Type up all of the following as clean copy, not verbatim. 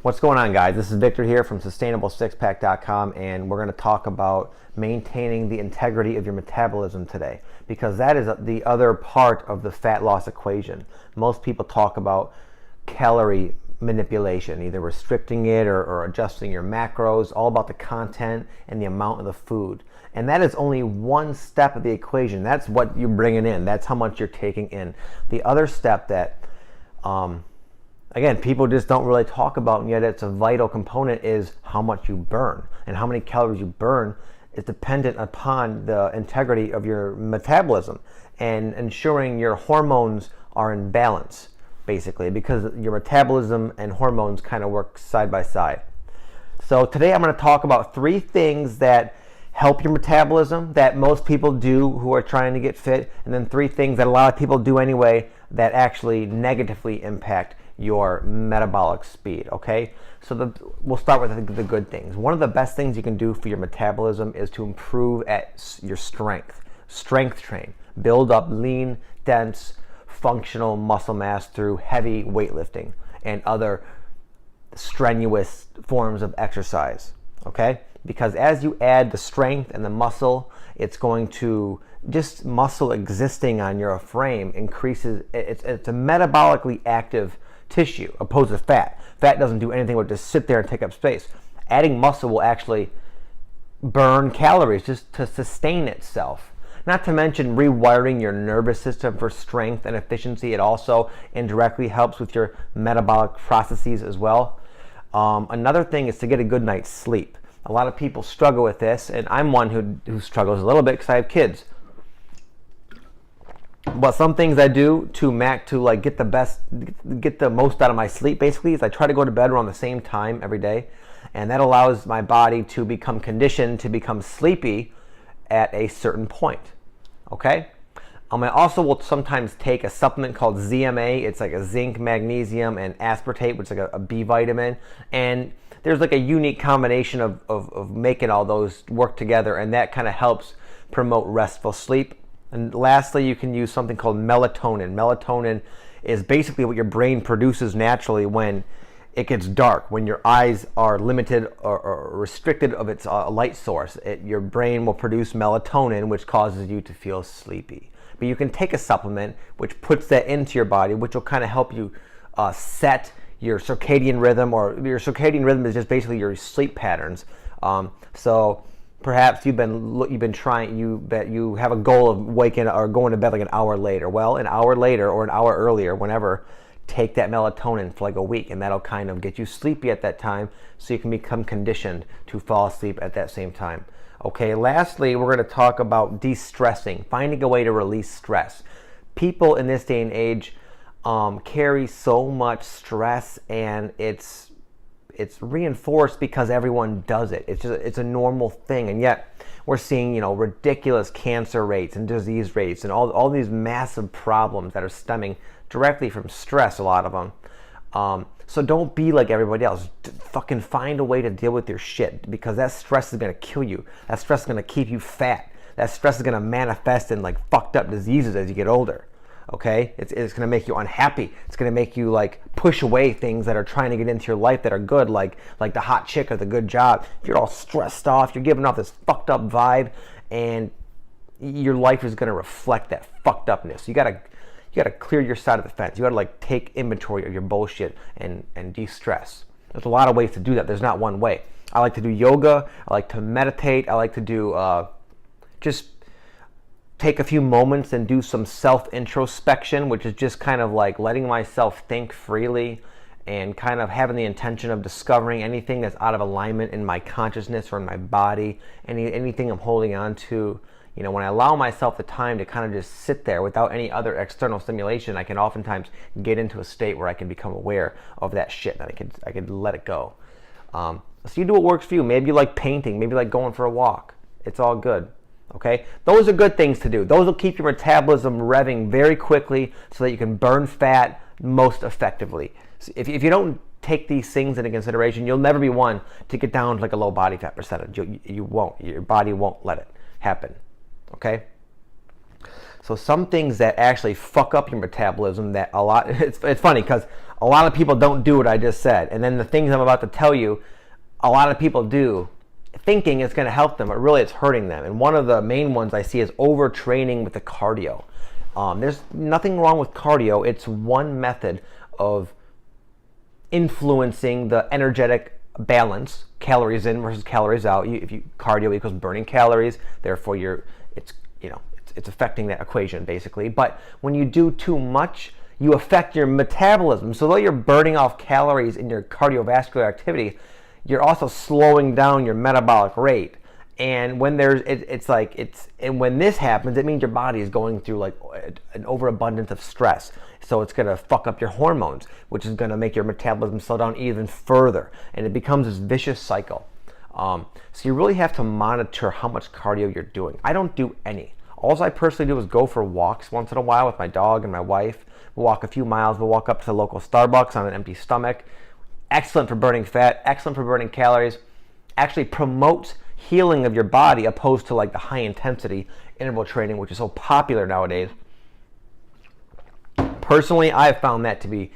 What's going on, guys? This is Victor here from SustainableSixPack.com, and we're going to talk about maintaining the integrity of your metabolism today, because that is the other part of the fat loss equation. Most people talk about calorie manipulation, either restricting it or adjusting your macros, all about the content and the amount of the food. And that is only one step of the equation. That's what you're bringing in. That's how much you're taking in. The other step that again, people just don't really talk about, and yet it's a vital component, is how much you burn. And how many calories you burn is dependent upon the integrity of your metabolism and ensuring your hormones are in balance, basically, because your metabolism and hormones kind of work side by side. So today I'm going to talk about 3 things that help your metabolism that most people do who are trying to get fit, and then 3 things that a lot of people do anyway that actually negatively impact your metabolic speed. Okay, so we'll start with the good things. One of the best things you can do for your metabolism is to improve at your strength train. Build up lean, dense, functional muscle mass through heavy weightlifting and other strenuous forms of exercise. Okay, because as you add the strength and the muscle, it's going to just muscle existing on your frame increases. It's a metabolically active tissue opposed to fat. Fat doesn't do anything but just sit there and take up space. Adding muscle will actually burn calories just to sustain itself. Not to mention rewiring your nervous system for strength and efficiency. It also indirectly helps with your metabolic processes as well. Another thing is to get a good night's sleep. A lot of people struggle with this, and I'm one who struggles a little bit because I have kids. But some things I do to get the most out of my sleep, basically, is I try to go to bed around the same time every day, and that allows my body to become conditioned to become sleepy at a certain point. Okay, I also will sometimes take a supplement called ZMA. It's like a zinc, magnesium, and aspartate, which is like a B vitamin, and there's like a unique combination of making all those work together, and that kind of helps promote restful sleep. And lastly, you can use something called melatonin. Melatonin is basically what your brain produces naturally when it gets dark, when your eyes are limited or restricted of its light source. Your brain will produce melatonin, which causes you to feel sleepy. But you can take a supplement which puts that into your body, which will kind of help you set your circadian rhythm, or your circadian rhythm is just basically your sleep patterns. So perhaps you have a goal of waking or going to bed like an hour later. Well, an hour later or an hour earlier, whenever, take that melatonin for like a week, and that'll kind of get you sleepy at that time, so you can become conditioned to fall asleep at that same time. Okay, lastly, we're going to talk about de-stressing, finding a way to release stress. People in this day and age carry so much stress, and it's reinforced because everyone does it. It's a normal thing, and yet we're seeing ridiculous cancer rates and disease rates and all these massive problems that are stemming directly from stress. A lot of them. So don't be like everybody else. Fucking find a way to deal with your shit, because that stress is gonna kill you. That stress is gonna keep you fat. That stress is gonna manifest in like fucked up diseases as you get older. Okay, it's going to make you unhappy. It's going to make you like push away things that are trying to get into your life that are good, like the hot chick or the good job. If you're all stressed off, you're giving off this fucked up vibe, and your life is going to reflect that fucked upness. You gotta clear your side of the fence. You gotta like take inventory of your bullshit and de-stress. There's a lot of ways to do that. There's not one way. I like to do yoga. I like to meditate. I like to do just take a few moments and do some self-introspection, which is just kind of like letting myself think freely and kind of having the intention of discovering anything that's out of alignment in my consciousness or in my body, anything I'm holding on to. When I allow myself the time to kind of just sit there without any other external stimulation, I can oftentimes get into a state where I can become aware of that shit, and I could let it go. So you do what works for you. Maybe you like painting. Maybe you like going for a walk. It's all good. Okay, those are good things to do. Those will keep your metabolism revving very quickly so that you can burn fat most effectively. So if you don't take these things into consideration, you'll never be one to get down to like a low body fat percentage. You won't. Your body won't let it happen. Okay. So some things that actually fuck up your metabolism, that a lot, it's funny because A lot of people don't do what I just said. And then the things I'm about to tell you, a lot of people do, thinking it's going to help them, but really it's hurting them. And one of the main ones I see is overtraining with the cardio. There's nothing wrong with cardio. It's one method of influencing the energetic balance, calories in versus calories out. If you cardio equals burning calories, therefore it's affecting that equation basically. But when you do too much, you affect your metabolism. So though you're burning off calories in your cardiovascular activity, you're also slowing down your metabolic rate. And when when this happens, it means your body is going through like an overabundance of stress. So it's going to fuck up your hormones, which is going to make your metabolism slow down even further. And it becomes this vicious cycle. So you really have to monitor how much cardio you're doing. I don't do any. All I personally do is go for walks once in a while with my dog and my wife. We'll walk a few miles. We'll walk up to the local Starbucks on an empty stomach. Excellent for burning fat, excellent for burning calories. Actually promotes healing of your body opposed to like the high intensity interval training, which is so popular nowadays. Personally, I've found that to be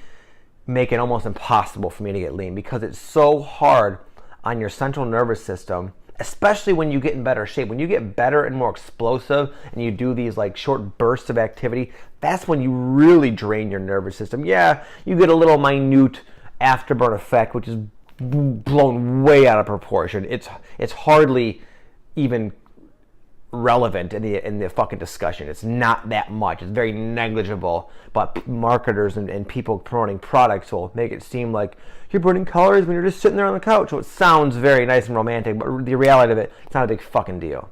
make it almost impossible for me to get lean because it's so hard on your central nervous system, especially when you get in better shape. When you get better and more explosive and you do these like short bursts of activity, that's when you really drain your nervous system. Yeah, you get a little minute afterburn effect, which is blown way out of proportion. It's hardly even relevant in the fucking discussion. It's not that much. It's very negligible, but marketers and people promoting products will make it seem like you're burning calories when you're just sitting there on the couch. So it sounds very nice and romantic, but the reality of it, it's not a big fucking deal.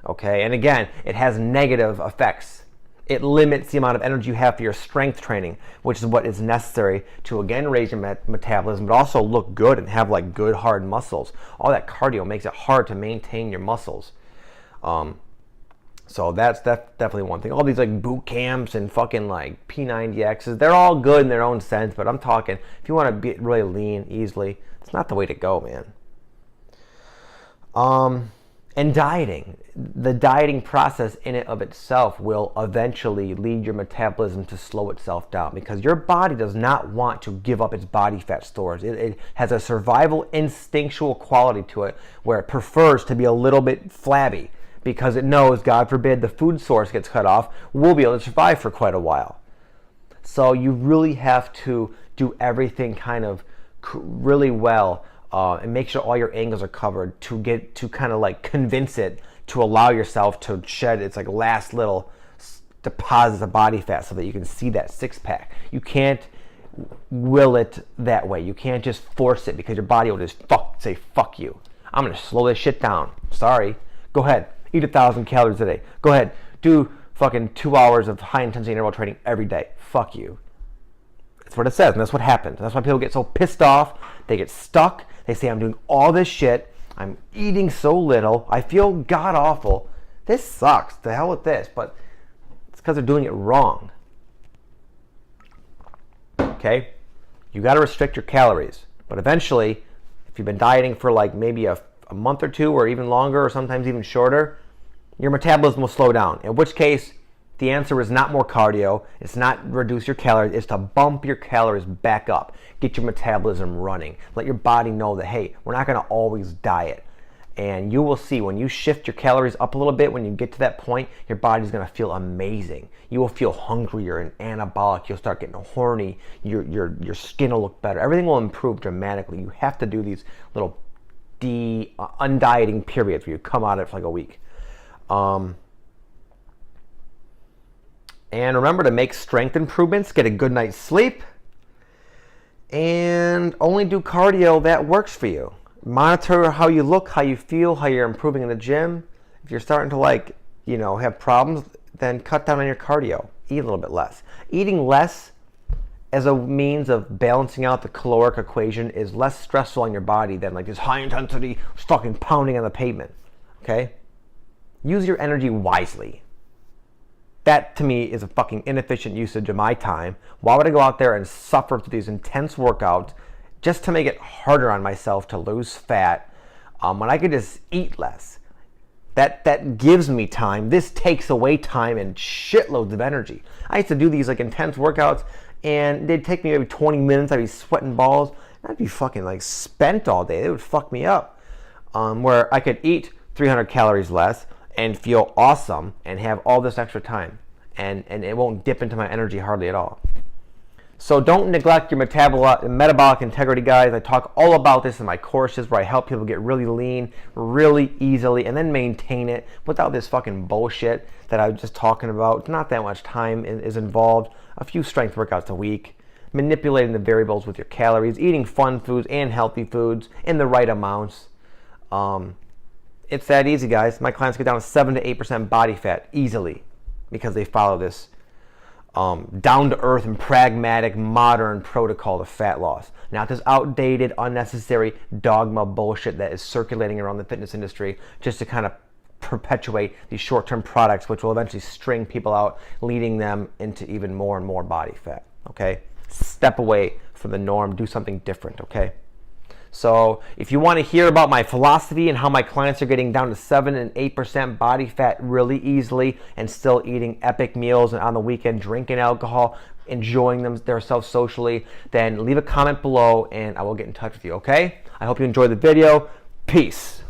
Okay? And again, it has negative effects. It limits the amount of energy you have for your strength training, which is what is necessary to again raise your metabolism, but also look good and have like good hard muscles. All that cardio makes it hard to maintain your muscles. So that's definitely one thing. All these like boot camps and fucking like P90Xs, they're all good in their own sense, but I'm talking if you want to get really lean easily, it's not the way to go, man. And dieting. The dieting process in and of itself will eventually lead your metabolism to slow itself down because your body does not want to give up its body fat stores. It has a survival instinctual quality to it where it prefers to be a little bit flabby because it knows, God forbid, the food source gets cut off, we'll be able to survive for quite a while. So you really have to do everything kind of really well and make sure all your angles are covered to get to kind of like convince it to allow yourself to shed its like last little deposits of body fat so that you can see that six pack. You can't will it that way. You can't just force it because your body will just say fuck you. I'm gonna slow this shit down. Sorry. Go ahead. Eat 1,000 calories a day. Go ahead. Do fucking 2 hours of high intensity interval training every day. Fuck you. That's what it says, and that's what happens. That's why people get so pissed off. They get stuck. They say, I'm doing all this shit. I'm eating so little. I feel god awful. This sucks. The hell with this. But it's because they're doing it wrong. Okay? You got to restrict your calories. But eventually, if you've been dieting for like maybe a month or two or even longer or sometimes even shorter, your metabolism will slow down. In which case, the answer is not more cardio. It's not reduce your calories. It's to bump your calories back up. Get your metabolism running. Let your body know that, hey, we're not going to always diet. And you will see when you shift your calories up a little bit, when you get to that point, your body's going to feel amazing. You will feel hungrier and anabolic. You'll start getting horny. Your skin will look better. Everything will improve dramatically. You have to do these little undieting periods where you come out of it for like a week. And remember to make strength improvements, get a good night's sleep, and only do cardio that works for you. Monitor how you look, how you feel, how you're improving in the gym. If you're starting to have problems, then cut down on your cardio. Eat a little bit less. Eating less as a means of balancing out the caloric equation is less stressful on your body than like this high intensity fucking pounding on the pavement. Okay? Use your energy wisely. That, to me, is a fucking inefficient usage of my time. Why would I go out there and suffer through these intense workouts just to make it harder on myself to lose fat when I could just eat less? That gives me time. This takes away time and shitloads of energy. I used to do these like intense workouts and they'd take me maybe 20 minutes. I'd be sweating balls. I'd be fucking like spent all day. It would fuck me up. Where I could eat 300 calories less and feel awesome and have all this extra time, and it won't dip into my energy hardly at all. So don't neglect your metabolic integrity, guys. I talk all about this in my courses where I help people get really lean really easily and then maintain it without this fucking bullshit that I was just talking about. Not that much time is involved. A few strength workouts a week, manipulating the variables with your calories, eating fun foods and healthy foods in the right amounts. It's that easy, guys. My clients get down to 7 to 8% body fat easily because they follow this down-to-earth and pragmatic modern protocol of fat loss. Not this outdated, unnecessary dogma bullshit that is circulating around the fitness industry just to kind of perpetuate these short-term products which will eventually string people out, leading them into even more and more body fat. Okay? Step away from the norm. Do something different. Okay? So if you want to hear about my philosophy and how my clients are getting down to 7 and 8% body fat really easily and still eating epic meals and on the weekend drinking alcohol, enjoying themselves socially, then leave a comment below and I will get in touch with you, okay? I hope you enjoyed the video. Peace.